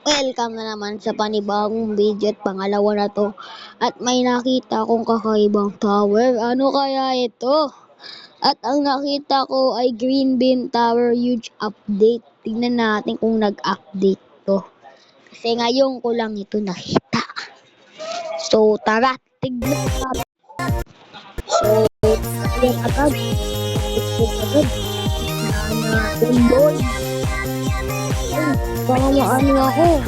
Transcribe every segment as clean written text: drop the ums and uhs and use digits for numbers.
Welcome na naman sa panibagong video at pangalawa na to. At may nakita akong kakaibang tower. Ano kaya ito? At ang nakita ko ay Green Bean Tower huge update. Tingnan natin kung nag-update to. Kasi ngayon ko lang ito nakita. So tara, tignan natin. So, yan agad. Ito agad. Natin boy. Baka maano ako.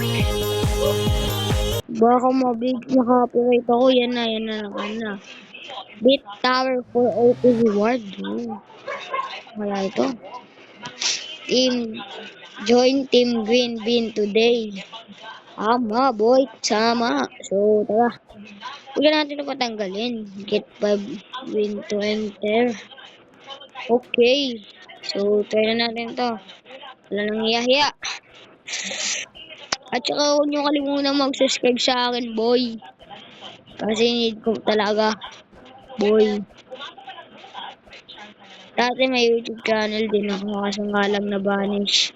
Baka mabig na copyright ako. Yan na naman na. Bit Tower for OP reward. Wala ito. Join Team Green Bean today. Ama boy, sama. So, tara. Huwag natin ito patanggalin. Get 5 win to enter. Okay. So, try na natin to. Wala nang hiya-hiya. At saka huwag nyo kalimutan mag-subscribe sa akin, boy. Kasi need ko talaga, boy. Dati may YouTube channel din ako, kaso nga lang na-banish.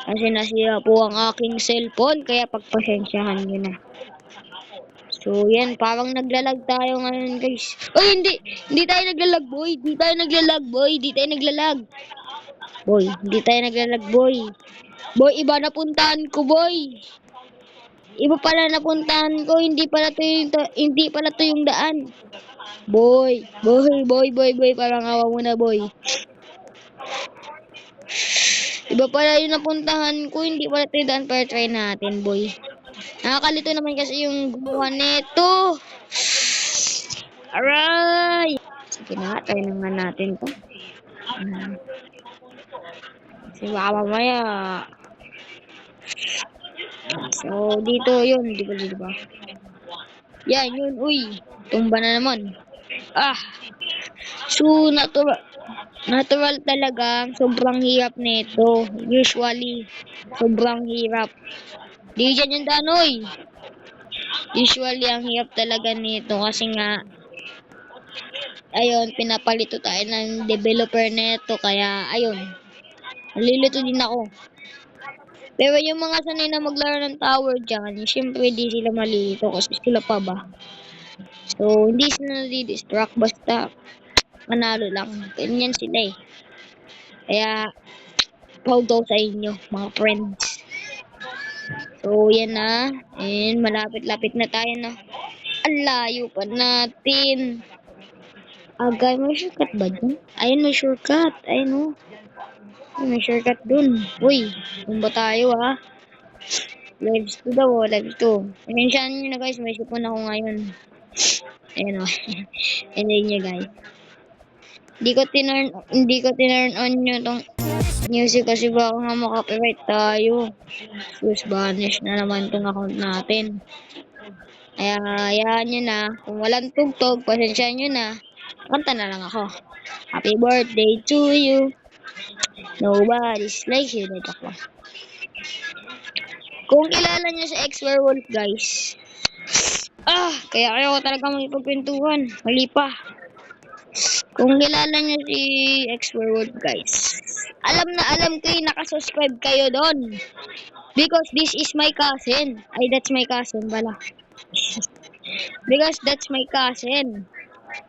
Kasi nasira po ang aking cellphone, kaya pagpasensyahan nyo na. So, yan, parang naglalag tayo ngayon, guys. Ay, hindi tayo naglalag, boy. Hindi tayo naglalag, boy. Boy. Boy, iba napuntahan ko, boy. Iba pala napuntahan ko, hindi pala to yung daan. Boy, parang awa mo na, boy. Iba pala yung napuntahan ko, hindi pala to yung daan, para try natin, boy. Nakakalito naman kasi yung gumawa nito. Aray! Sige na, try naman natin to. Kasi baka mamaya. So, dito yun, di ba? Yan, yun, uy. Tumba na naman. So, natural talaga. Sobrang hirap nito. Usually, sobrang hirap. Di dyan yung danoy. Usually, ang hirap talaga nito kasi nga, ayun, pinapalito tayo ng developer nito. Kaya, ayun, nalilito din ako. Pero yung mga sanay na maglaro ng tower dyan, syempre di sila malilito kasi sila pa ba. So, hindi sila nadidistract basta manalo lang. Ganyan sila eh. Kaya, proud daw sa inyo, mga friends. So, yan na. And malapit-lapit na tayo na. Ang layo pa natin. Agay, may shortcut ba dun? Ayun, may shortcut. Ayun o. May shortcut dun. Uy, ba tayo ha? Lives 2 daw o, lives 2. Mention nyo na guys, may sipon ako ngayon. Ayun o. Enjoy nyo guys. Hindi ko tinurn on nyo tong music kasi baka nga makapiright tayo. Sus, banish na naman tong account natin. Kaya, hayaan nyo na. Kung walang tugtog, pasensya nyo na. Kanta na lang ako. Happy birthday to you. Nobody's like you. Dito ko. Kung kilala nyo si X-Werewolf, guys. Kaya ko talaga magpagkwentuhan. Mali pa. Kung kilala nyo si X-Werewolf, guys. Alam ko yung nakasubscribe kayo doon. Because this is my cousin. Ay, that's my cousin pala. Because that's my cousin.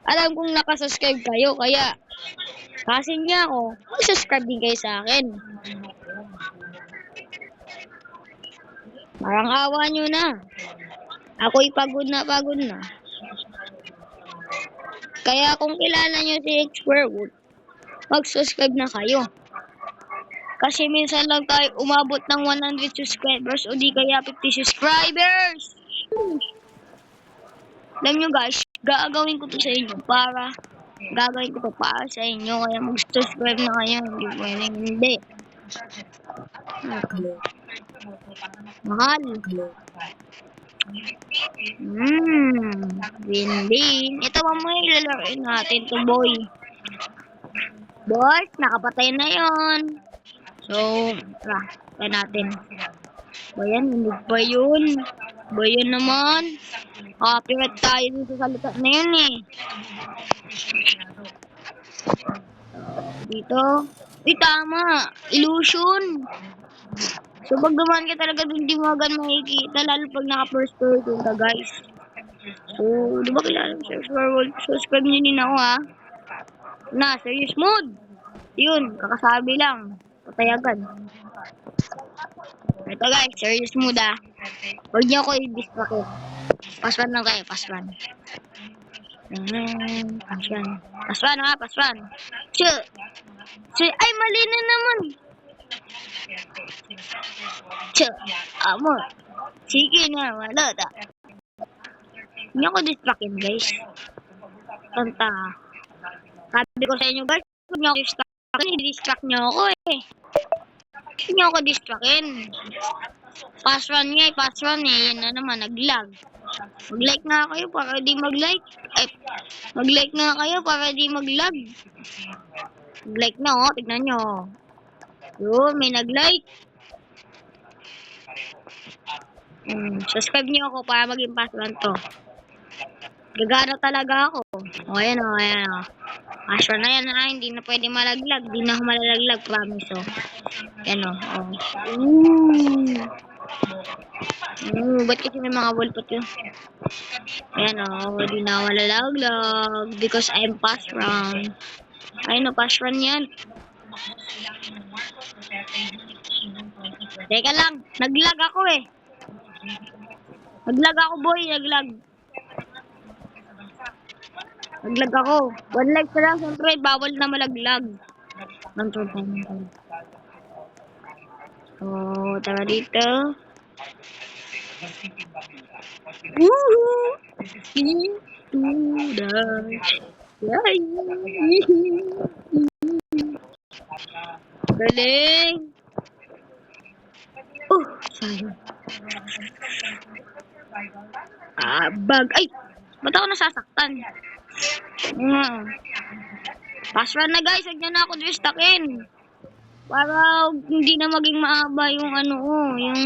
Alam kong nakasubscribe kayo, kaya cousin niya ako. Mag-subscribe din kayo sa akin. Parang awa nyo na. Ako'y pagod na. Kaya kung kilala nyo si X-Werewolf, mag-subscribe na kayo. Kasi minsan lang tayo umabot ng 100 subscribers o di kaya 50 subscribers. Alam nyo guys, gagawin ko to sa inyo para sa inyo. Kaya mag-subscribe na kayo. Hindi. Mahal. Win-win. Ito ba mo ilalaroin natin to boy. Boys, nakapatay na yon. So, try natin. Bayan, hindi ba yun? Bayan naman. Copyright tayo dito sa salita na yun eh. Dito. Tama. Illusion. So, pag dumaan ka talaga dun, di mo agad makikita, lalo pag naka-first person ka, guys. So, di ba kilala mo sa World? Subscribe nyo din ako, ha? Na, serious mode. Yun, kakasabi lang. Patay agad. Ito guys, serious mode, ha? Huwag nyo ako i-distract. Pass 1 lang kayo, pass 1. Pass 1. Pass 1, ha? Pass 1. Ay, mali na naman. Amo. Sige na, wala ta. Hindi ako distracted, guys. Tanta. Sabi ko sa inyo, guys, huwag niyo ako distracted. I-distract niyo ako, eh. Huwag niyo ako distracted. Pass 1 nga, pass 1, eh. Yan na naman, nag-lag. Mag-like nga kayo para di mag-like. Mag-like nga kayo para di mag-lag. Mag-like na, oh. Tignan nyo. Yun, may nag-like. Subscribe niyo ako para maging pass 1 to. Gagana talaga ako. O, ayan o, ayan o. Pass 1 na yan, ha. Hindi na pwede malaglag. Hindi na ako malalaglag, promise o. Ayan o. Ba't kasi may mga wallpot yun? Ayan o, hindi na ako malalaglag. Because I'm pass round. Ayun o, pass round yan. Teka lang, naglag ako eh. Naglag ako, boy, naglag. Naglag ako. 1 like pa lang, siyempre, bawal na malaglag. Control time. Oh, tara dito. Woohoo! Galing! Oh, sayang. Bag. Ay! Ba't ako nasasaktan? Pass 1 na guys, huwag niyo na ako distrakin. Para hindi na maging maaba yung ano ko, yung...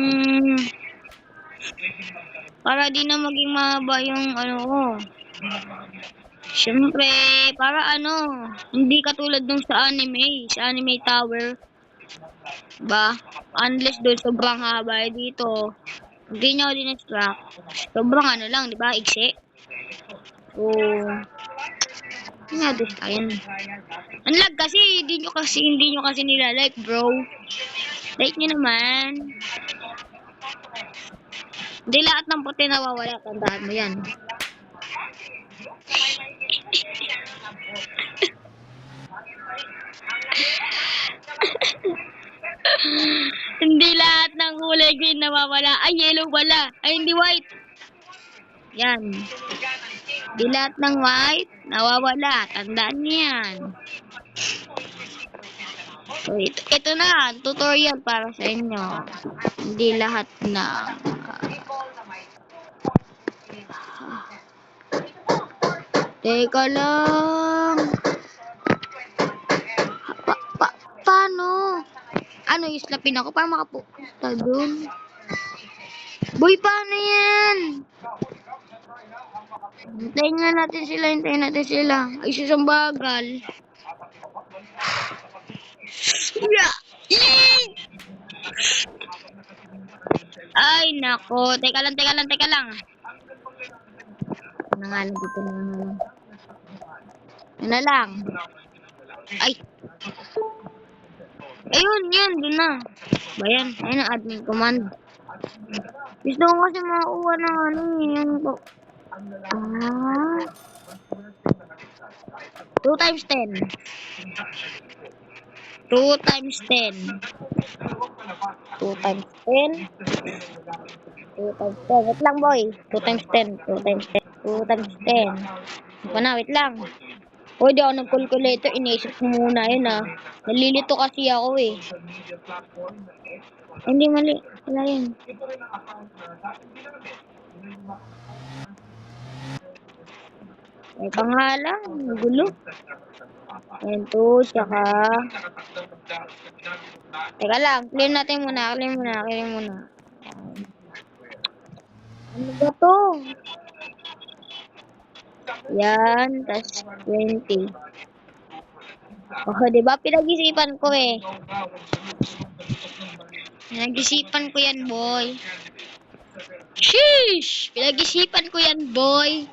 Para di na maging maaba yung ano ko. Siyempre, para ano, hindi katulad nung sa anime tower. Ba? Unless doon sobrang haba dito. Hindi nyo din-extract. Sobrang ano lang, di ba? Iksi. So, nga doon tayo. Unlag kasi, hindi nyo kasi nila-like, bro. Like nyo naman. Hindi lahat ng puti nawawala. Tandaan mo yan. Hindi lahat ng kulay green nawawala. Ay, yellow wala. Ay, hindi white. Yan. Hindi lahat ng white nawawala. Tandaan niyo yan. So, ito na. Tutorial para sa inyo. Hindi lahat ng... Teka lang. Paano? Ano, islapin ako para makapunta dun? Boy, paano yan? Hintayin natin sila. Ay, susambagal. Yeah. Ay, nako. Teka lang. Nangalan dito na lang. Ano lang. Ay. Ayun, yun. Doon na. Bayan. Ayun ang admin command. Gusto ko kasi makakuha ng ano yung... 2 times 10. 2 times 10. 2 times 10. 2 times 10. Wait lang, boy. 2 times 10. 2 times 10. 2 times 10. Wait lang. O, di ako nag-calculator. Inisip ko muna yun, ah. Nalilito kasi ako, eh. Hindi mali. Wala yun. May pangalan. Gulo. Ayan to, tsaka... Teka lang. Clear natin muna. Ano ba to? Yan, tas 20. Oh, diba? Pinag-isipan ko eh. Pinag-isipan ko yan, boy. Sheesh! Pinag-isipan ko yan, boy.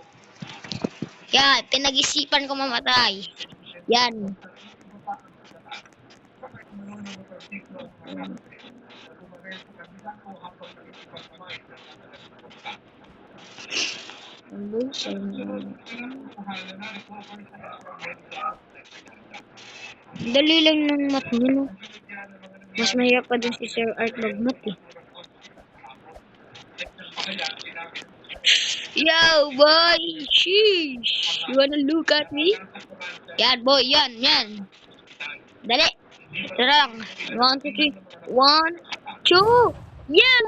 Yan, pinag-isipan ko mamatay. Yan. Dali lang ng mat mo, no? Mas mahirap pa din si Sir Art mag-mat, eh. Yo, boy! Sheesh! You wanna look at me? Yan, boy. Yan, yan. Dali. Ito lang. 1, 2, 3. 1, 2. Yan!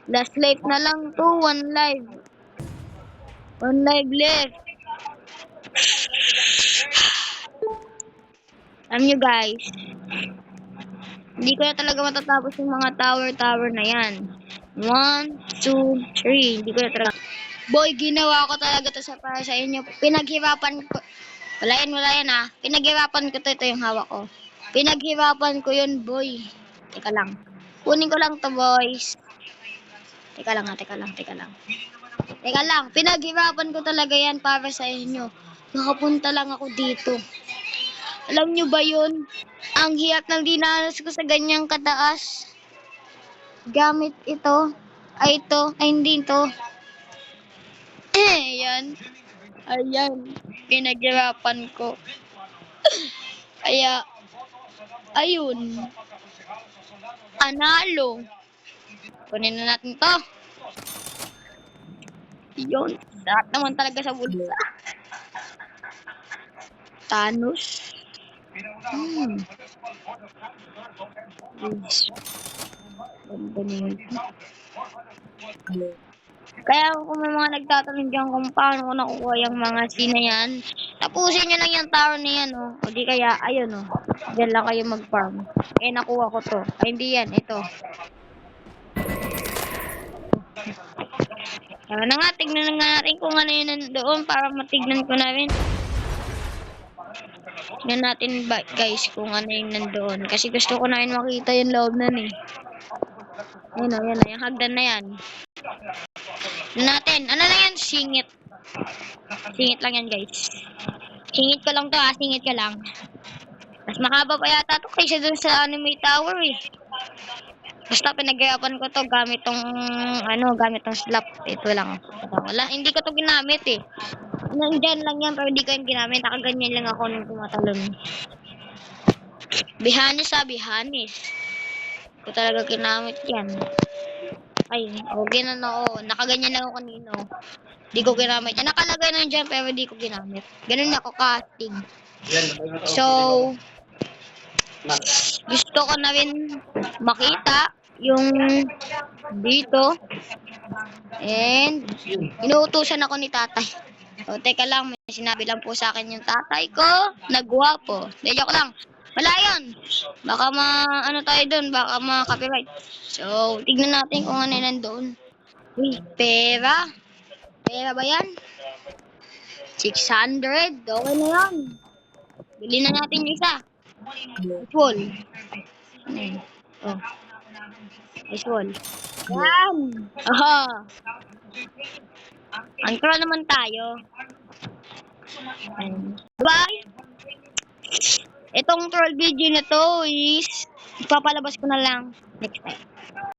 Last life na lang to. 1 life. 1 life left. Alam nyo, guys. Hindi ko na talaga matatapos yung mga tower na yan. 1, 2, 3. Hindi ko na talaga. Boy, ginawa ko talaga to para sa inyo. Pinaghirapan ko. Wala yan ha. Pinaghirapan ko to. Ito yung hawak ko. Pinaghirapan ko yun, boy. Teka lang. Kunin ko lang to, boys. Teka lang. Teka lang. Pinaghirapan ko talaga yan para sa inyo. Nakapunta lang ako dito. Alam nyo ba yun? Ang hirap ng dinanas ko sa ganyang kataas. Gamit ito. Ay, hindi ito. Ayan. Pinaghirapan ko. Kaya, ayun. Analo. Kunin na natin to. Yun. Sarap naman talaga sa bulsa. Thanos. Ganda nito. Kaya kung may mga nagtatanong dyan kung paano ko nakukuha yung mga scene na yan, tapusin nyo lang yung tower na yan, oh. O di kaya, ayun, oh. Diyan lang kayo mag-farm. Eh, nakuha ko to. Ay, hindi yan. Ito. Tama na nga, tignan na nga natin kung ano yun nandoon para matignan ko na rin. Tignan natin ba, guys, kung ano yung nandoon. Kasi gusto ko na rin makita yung loob nun, eh. Ayun, oh, yan, yung hagdan na yan. Natin. Ano lang yan? Singit. Singit lang yan, guys. Singit ko lang to, ha. Singit ko lang. Mas mahaba pa yata to kaysa dun sa anime tower, eh. Basta pinaghirapan ko to gamit tong slap. Ito lang. Wala, hindi ko to ginamit, eh. Nandyan lang yan, pero hindi ko yung ginamit. Nakaganyan lang ako nung tumatalon. Bihanis, bihanis. Hindi ko talaga ginamit yan. Ay, okay na no. Nakaganyan lang ako kanino. Di ko ginamit. Nakalagay na dyan pero di ko ginamit. Ganun ako casting. So, gusto ko na rin makita yung dito. And, inuutusan ako ni tatay. O, teka lang. May sinabi lang po sa akin yung tatay ko. Nagwapo. Joke lang. Wala yun. Baka tayo dun. Baka copyright. So, tignan natin kung ano yun nandoon. Uy, pera. Pera ba yan? 600. Okay na yan. Bili na natin yung isa. Ice wall. Ano yun? Oh. Ice wall. Yan. Aha. Ang troll naman tayo. Bye. Itong troll video na to is ipapalabas ko na lang next time.